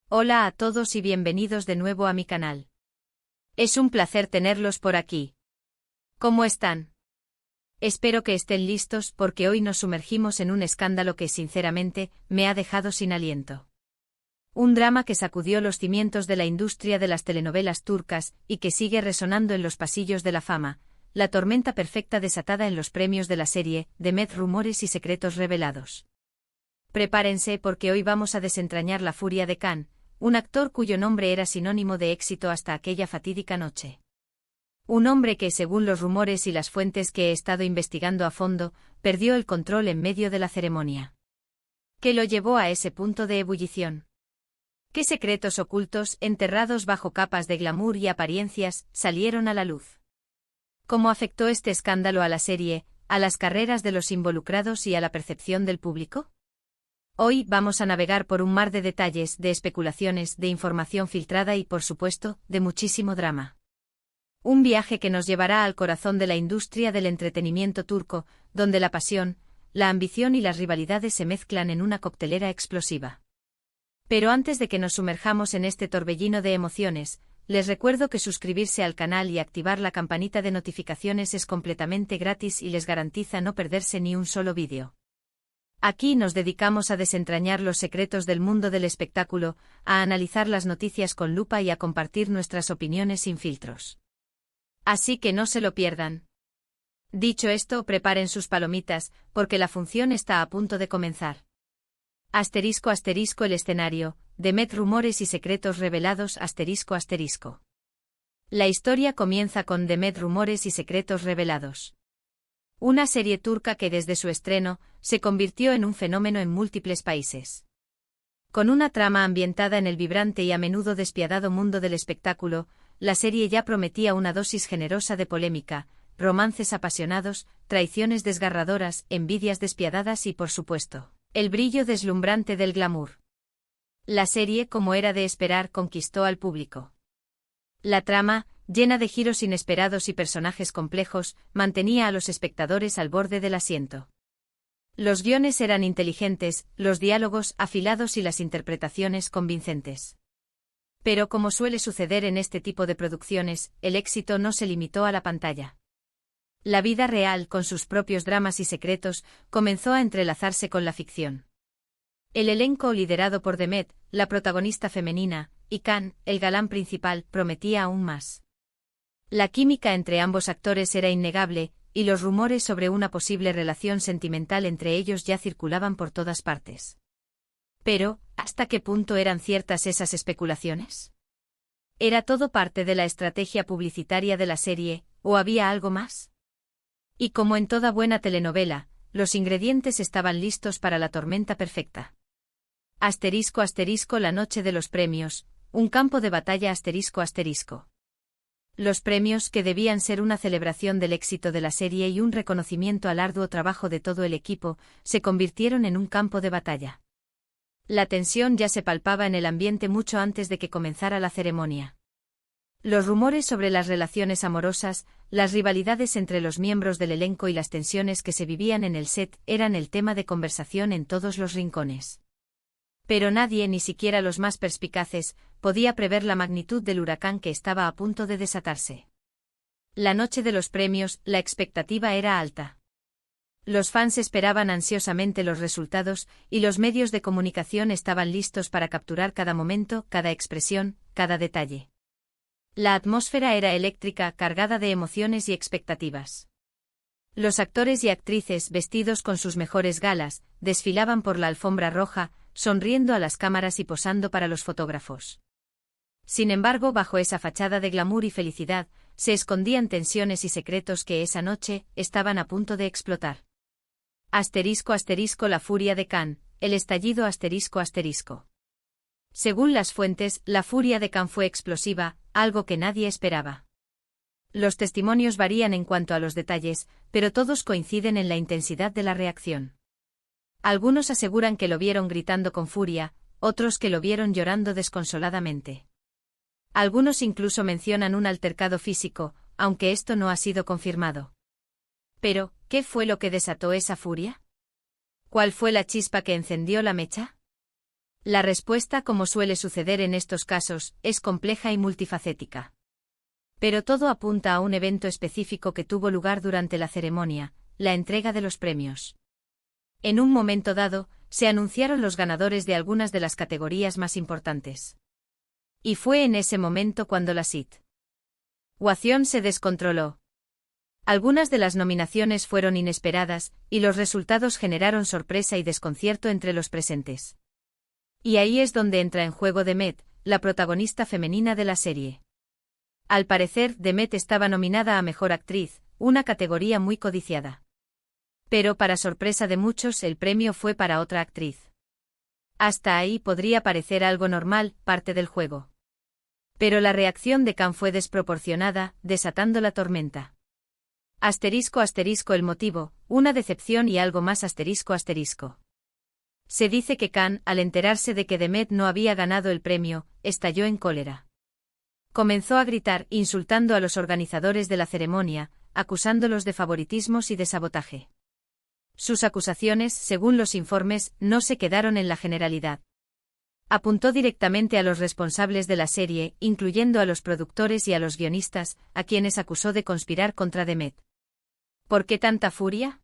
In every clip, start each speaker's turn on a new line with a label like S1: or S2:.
S1: Hola a todos y bienvenidos de nuevo a mi canal. Es un placer tenerlos por aquí. ¿Cómo están? Espero que estén listos porque hoy nos sumergimos en un escándalo que sinceramente me ha dejado sin aliento. Un drama que sacudió los cimientos de la industria de las telenovelas turcas y que sigue resonando en los pasillos de la fama, la tormenta perfecta desatada en los premios de la serie Demet, rumores y secretos revelados. Prepárense porque hoy vamos a desentrañar la furia de Can, un actor cuyo nombre era sinónimo de éxito hasta aquella fatídica noche. Un hombre que, según los rumores y las fuentes que he estado investigando a fondo, perdió el control en medio de la ceremonia. ¿Qué lo llevó a ese punto de ebullición? ¿Qué secretos ocultos, enterrados bajo capas de glamour y apariencias, salieron a la luz? ¿Cómo afectó este escándalo a la serie, a las carreras de los involucrados y a la percepción del público? Hoy vamos a navegar por un mar de detalles, de especulaciones, de información filtrada y, por supuesto, de muchísimo drama. Un viaje que nos llevará al corazón de la industria del entretenimiento turco, donde la pasión, la ambición y las rivalidades se mezclan en una coctelera explosiva. Pero antes de que nos sumerjamos en este torbellino de emociones, les recuerdo que suscribirse al canal y activar la campanita de notificaciones es completamente gratis y les garantiza no perderse ni un solo vídeo. Aquí nos dedicamos a desentrañar los secretos del mundo del espectáculo, a analizar las noticias con lupa y a compartir nuestras opiniones sin filtros. Así que no se lo pierdan. Dicho esto, preparen sus palomitas, porque la función está a punto de comenzar. Asterisco asterisco el escenario, Demet, rumores y secretos revelados asterisco asterisco. La historia comienza con Demet, rumores y secretos revelados. Una serie turca que desde su estreno, se convirtió en un fenómeno en múltiples países. Con una trama ambientada en el vibrante y a menudo despiadado mundo del espectáculo, la serie ya prometía una dosis generosa de polémica, romances apasionados, traiciones desgarradoras, envidias despiadadas y, por supuesto, el brillo deslumbrante del glamour. La serie, como era de esperar, conquistó al público. La trama, llena de giros inesperados y personajes complejos, mantenía a los espectadores al borde del asiento. Los guiones eran inteligentes, los diálogos afilados y las interpretaciones convincentes. Pero como suele suceder en este tipo de producciones, el éxito no se limitó a la pantalla. La vida real, con sus propios dramas y secretos, comenzó a entrelazarse con la ficción. El elenco liderado por Demet, la protagonista femenina, y Can, el galán principal, prometía aún más. La química entre ambos actores era innegable, y los rumores sobre una posible relación sentimental entre ellos ya circulaban por todas partes. Pero, ¿hasta qué punto eran ciertas esas especulaciones? ¿Era todo parte de la estrategia publicitaria de la serie, o había algo más? Y como en toda buena telenovela, los ingredientes estaban listos para la tormenta perfecta. Asterisco asterisco la noche de los premios, un campo de batalla asterisco asterisco. Los premios, que debían ser una celebración del éxito de la serie y un reconocimiento al arduo trabajo de todo el equipo, se convirtieron en un campo de batalla. La tensión ya se palpaba en el ambiente mucho antes de que comenzara la ceremonia. Los rumores sobre las relaciones amorosas, las rivalidades entre los miembros del elenco y las tensiones que se vivían en el set eran el tema de conversación en todos los rincones. Pero nadie, ni siquiera los más perspicaces, podía prever la magnitud del huracán que estaba a punto de desatarse. La noche de los premios, la expectativa era alta. Los fans esperaban ansiosamente los resultados, y los medios de comunicación estaban listos para capturar cada momento, cada expresión, cada detalle. La atmósfera era eléctrica, cargada de emociones y expectativas. Los actores y actrices, vestidos con sus mejores galas, desfilaban por la alfombra roja, sonriendo a las cámaras y posando para los fotógrafos. Sin embargo, bajo esa fachada de glamour y felicidad, se escondían tensiones y secretos que esa noche estaban a punto de explotar. Asterisco asterisco la furia de Can, el estallido asterisco asterisco. Según las fuentes, la furia de Can fue explosiva, algo que nadie esperaba. Los testimonios varían en cuanto a los detalles, pero todos coinciden en la intensidad de la reacción. Algunos aseguran que lo vieron gritando con furia, otros que lo vieron llorando desconsoladamente. Algunos incluso mencionan un altercado físico, aunque esto no ha sido confirmado. Pero, ¿qué fue lo que desató esa furia? ¿Cuál fue la chispa que encendió la mecha? La respuesta, como suele suceder en estos casos, es compleja y multifacética. Pero todo apunta a un evento específico que tuvo lugar durante la ceremonia, la entrega de los premios. En un momento dado, se anunciaron los ganadores de algunas de las categorías más importantes. Y fue en ese momento cuando la situación se descontroló. Algunas de las nominaciones fueron inesperadas, y los resultados generaron sorpresa y desconcierto entre los presentes. Y ahí es donde entra en juego Demet, la protagonista femenina de la serie. Al parecer, Demet estaba nominada a Mejor Actriz, una categoría muy codiciada. Pero para sorpresa de muchos, el premio fue para otra actriz. Hasta ahí podría parecer algo normal, parte del juego. Pero la reacción de Cannes fue desproporcionada, desatando la tormenta. *** El motivo, una decepción y algo más ***. Se dice que Cannes, al enterarse de que Demet no había ganado el premio, estalló en cólera. Comenzó a gritar, insultando a los organizadores de la ceremonia, acusándolos de favoritismos y de sabotaje. Sus acusaciones, según los informes, no se quedaron en la generalidad. Apuntó directamente a los responsables de la serie, incluyendo a los productores y a los guionistas, a quienes acusó de conspirar contra Demet. ¿Por qué tanta furia?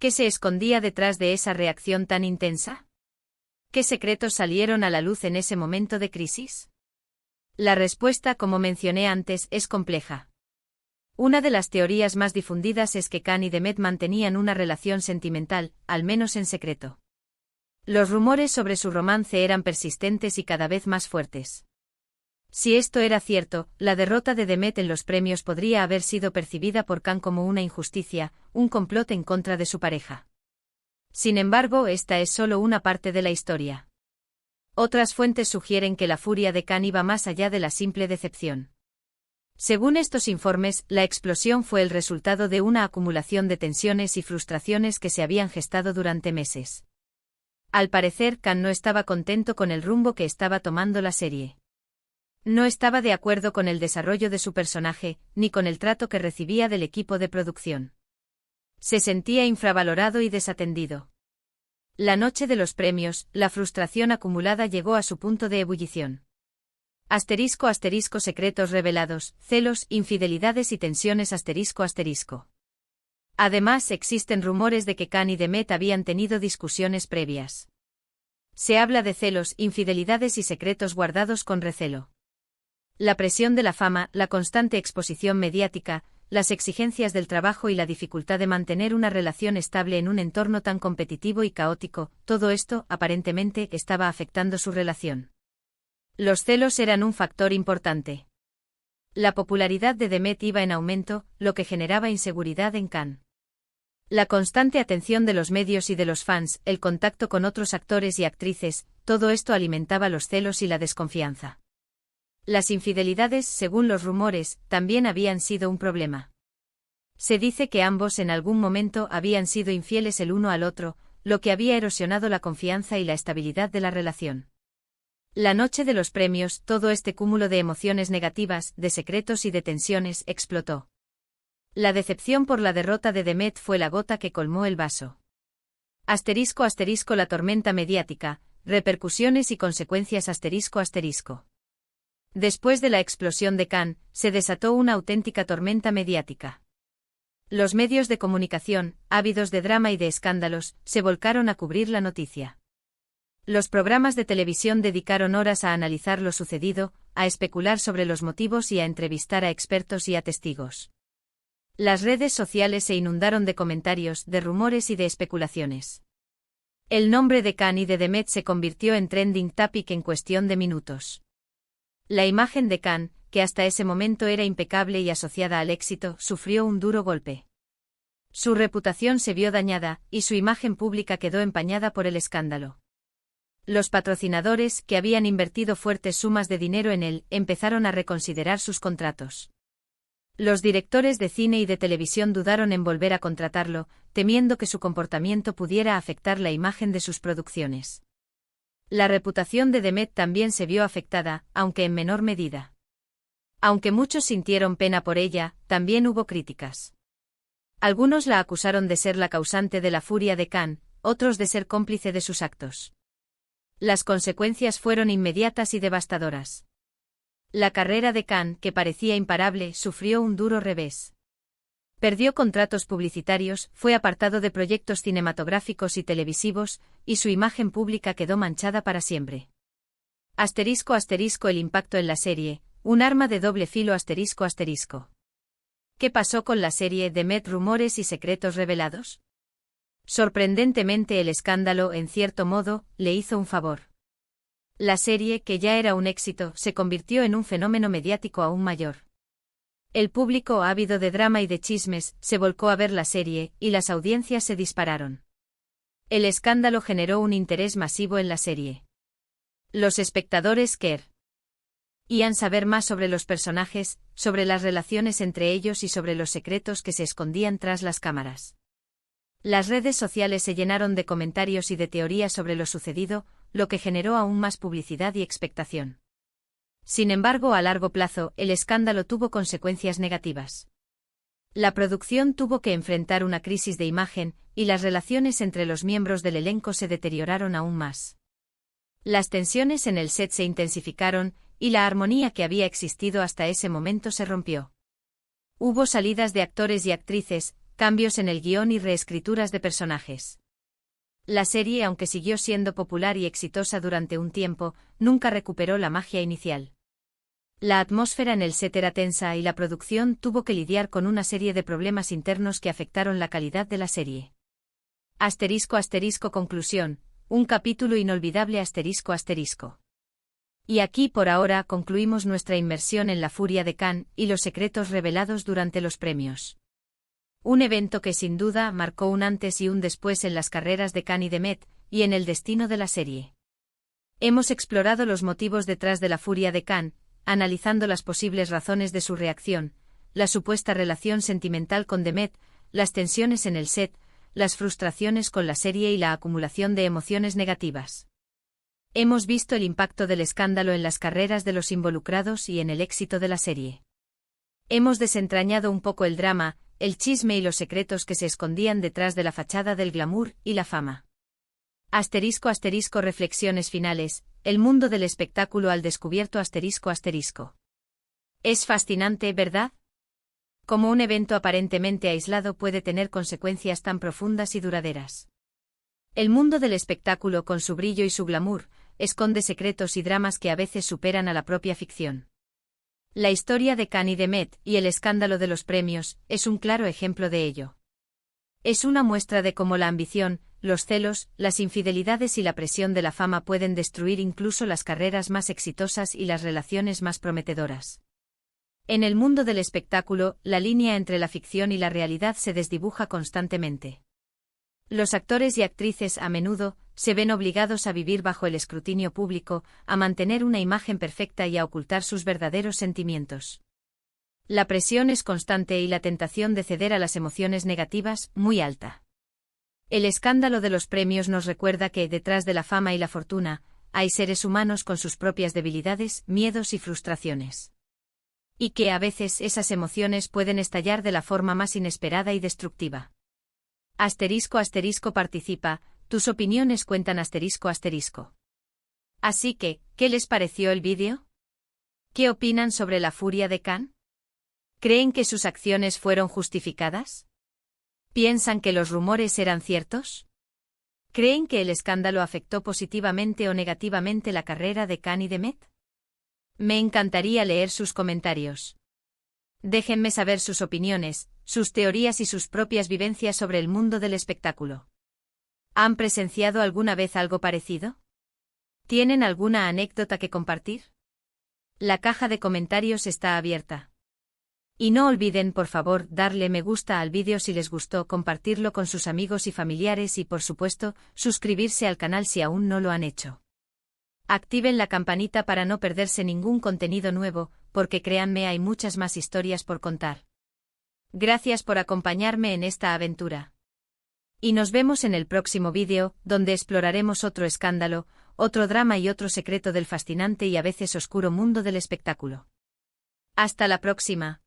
S1: ¿Qué se escondía detrás de esa reacción tan intensa? ¿Qué secretos salieron a la luz en ese momento de crisis? La respuesta, como mencioné antes, es compleja. Una de las teorías más difundidas es que Cannes y Demet mantenían una relación sentimental, al menos en secreto. Los rumores sobre su romance eran persistentes y cada vez más fuertes. Si esto era cierto, la derrota de Demet en los premios podría haber sido percibida por Cannes como una injusticia, un complot en contra de su pareja. Sin embargo, esta es solo una parte de la historia. Otras fuentes sugieren que la furia de Cannes iba más allá de la simple decepción. Según estos informes, la explosión fue el resultado de una acumulación de tensiones y frustraciones que se habían gestado durante meses. Al parecer, Cannes no estaba contento con el rumbo que estaba tomando la serie. No estaba de acuerdo con el desarrollo de su personaje, ni con el trato que recibía del equipo de producción. Se sentía infravalorado y desatendido. La noche de los premios, la frustración acumulada llegó a su punto de ebullición. *** Secretos revelados, celos, infidelidades y tensiones ***. Además, existen rumores de que Cannes y Demet habían tenido discusiones previas. Se habla de celos, infidelidades y secretos guardados con recelo. La presión de la fama, la constante exposición mediática, las exigencias del trabajo y la dificultad de mantener una relación estable en un entorno tan competitivo y caótico, todo esto, aparentemente, estaba afectando su relación. Los celos eran un factor importante. La popularidad de Demet iba en aumento, lo que generaba inseguridad en Cannes. La constante atención de los medios y de los fans, el contacto con otros actores y actrices, todo esto alimentaba los celos y la desconfianza. Las infidelidades, según los rumores, también habían sido un problema. Se dice que ambos en algún momento habían sido infieles el uno al otro, lo que había erosionado la confianza y la estabilidad de la relación. La noche de los premios, todo este cúmulo de emociones negativas, de secretos y de tensiones, explotó. La decepción por la derrota de Demet fue la gota que colmó el vaso. *** La tormenta mediática, repercusiones y consecuencias ***. Después de la explosión de Cannes, se desató una auténtica tormenta mediática. Los medios de comunicación, ávidos de drama y de escándalos, se volcaron a cubrir la noticia. Los programas de televisión dedicaron horas a analizar lo sucedido, a especular sobre los motivos y a entrevistar a expertos y a testigos. Las redes sociales se inundaron de comentarios, de rumores y de especulaciones. El nombre de Cannes y de Demet se convirtió en trending topic en cuestión de minutos. La imagen de Cannes, que hasta ese momento era impecable y asociada al éxito, sufrió un duro golpe. Su reputación se vio dañada, y su imagen pública quedó empañada por el escándalo. Los patrocinadores, que habían invertido fuertes sumas de dinero en él, empezaron a reconsiderar sus contratos. Los directores de cine y de televisión dudaron en volver a contratarlo, temiendo que su comportamiento pudiera afectar la imagen de sus producciones. La reputación de Demet también se vio afectada, aunque en menor medida. Aunque muchos sintieron pena por ella, también hubo críticas. Algunos la acusaron de ser la causante de la furia de Cannes, otros de ser cómplice de sus actos. Las consecuencias fueron inmediatas y devastadoras. La carrera de Khan, que parecía imparable, sufrió un duro revés. Perdió contratos publicitarios, fue apartado de proyectos cinematográficos y televisivos, y su imagen pública quedó manchada para siempre. *** El impacto en la serie, un arma de doble filo ***. ¿Qué pasó con la serie The Met? ¿Rumores y secretos revelados? Sorprendentemente el escándalo, en cierto modo, le hizo un favor. La serie, que ya era un éxito, se convirtió en un fenómeno mediático aún mayor. El público, ávido de drama y de chismes, se volcó a ver la serie, y las audiencias se dispararon. El escándalo generó un interés masivo en la serie. Los espectadores querían saber más sobre los personajes, sobre las relaciones entre ellos y sobre los secretos que se escondían tras las cámaras. Las redes sociales se llenaron de comentarios y de teorías sobre lo sucedido, lo que generó aún más publicidad y expectación. Sin embargo, a largo plazo, el escándalo tuvo consecuencias negativas. La producción tuvo que enfrentar una crisis de imagen, y las relaciones entre los miembros del elenco se deterioraron aún más. Las tensiones en el set se intensificaron, y la armonía que había existido hasta ese momento se rompió. Hubo salidas de actores y actrices, cambios en el guión y reescrituras de personajes. La serie, aunque siguió siendo popular y exitosa durante un tiempo, nunca recuperó la magia inicial. La atmósfera en el set era tensa y la producción tuvo que lidiar con una serie de problemas internos que afectaron la calidad de la serie. *** Conclusión. Un capítulo inolvidable ***. Y aquí por ahora concluimos nuestra inmersión en la furia de Khan y los secretos revelados durante los premios. Un evento que sin duda marcó un antes y un después en las carreras de Khan y de Met, y en el destino de la serie. Hemos explorado los motivos detrás de la furia de Khan, analizando las posibles razones de su reacción, la supuesta relación sentimental con Demet, las tensiones en el set, las frustraciones con la serie y la acumulación de emociones negativas. Hemos visto el impacto del escándalo en las carreras de los involucrados y en el éxito de la serie. Hemos desentrañado un poco el drama, el chisme y los secretos que se escondían detrás de la fachada del glamour y la fama. *** Reflexiones finales. El mundo del espectáculo al descubierto ***. Es fascinante, ¿verdad? Cómo un evento aparentemente aislado puede tener consecuencias tan profundas y duraderas. El mundo del espectáculo, con su brillo y su glamour, esconde secretos y dramas que a veces superan a la propia ficción. La historia de Khan y de Met, y el escándalo de los premios, es un claro ejemplo de ello. Es una muestra de cómo la ambición, los celos, las infidelidades y la presión de la fama pueden destruir incluso las carreras más exitosas y las relaciones más prometedoras. En el mundo del espectáculo, la línea entre la ficción y la realidad se desdibuja constantemente. Los actores y actrices a menudo se ven obligados a vivir bajo el escrutinio público, a mantener una imagen perfecta y a ocultar sus verdaderos sentimientos. La presión es constante y la tentación de ceder a las emociones negativas, muy alta. El escándalo de los premios nos recuerda que, detrás de la fama y la fortuna, hay seres humanos con sus propias debilidades, miedos y frustraciones. Y que a veces esas emociones pueden estallar de la forma más inesperada y destructiva. *** Participa, tus opiniones cuentan ***. Así que, ¿qué les pareció el vídeo? ¿Qué opinan sobre la furia de Khan? ¿Creen que sus acciones fueron justificadas? ¿Piensan que los rumores eran ciertos? ¿Creen que el escándalo afectó positivamente o negativamente la carrera de Khan y de Met? Me encantaría leer sus comentarios. Déjenme saber sus opiniones, sus teorías y sus propias vivencias sobre el mundo del espectáculo. ¿Han presenciado alguna vez algo parecido? ¿Tienen alguna anécdota que compartir? La caja de comentarios está abierta. Y no olviden, por favor, darle me gusta al vídeo si les gustó, compartirlo con sus amigos y familiares y, por supuesto, suscribirse al canal si aún no lo han hecho. Activen la campanita para no perderse ningún contenido nuevo, porque créanme, hay muchas más historias por contar. Gracias por acompañarme en esta aventura. Y nos vemos en el próximo vídeo, donde exploraremos otro escándalo, otro drama y otro secreto del fascinante y a veces oscuro mundo del espectáculo. Hasta la próxima.